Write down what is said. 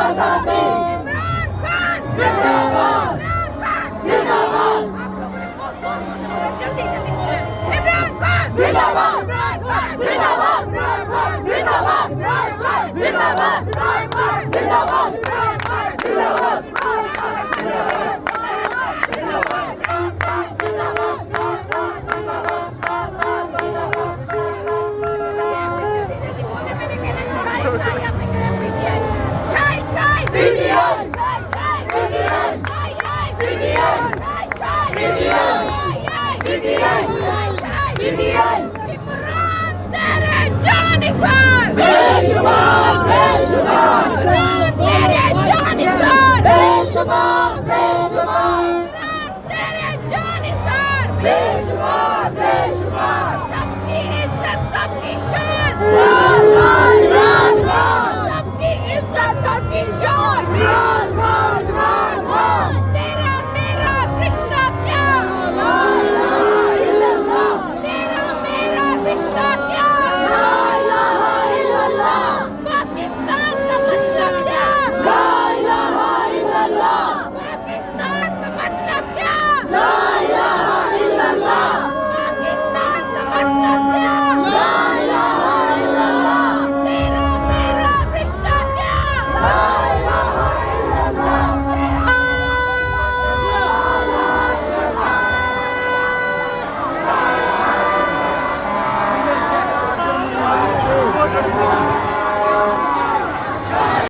आजादी इमरान खान जिंदाबाद जिंदाबाद आप लोगों ने बहुत जोर से बोला, जल्दी जल्दी बोले इमरान खान जिंदाबाद जिंदाबाद जिंदाबाद जिंदाबाद जिंदाबाद जिंदाबाद इमरान तेरे जानिसार बेशुमार बेशुमार इमरान तेरे जानिसार बेशुमार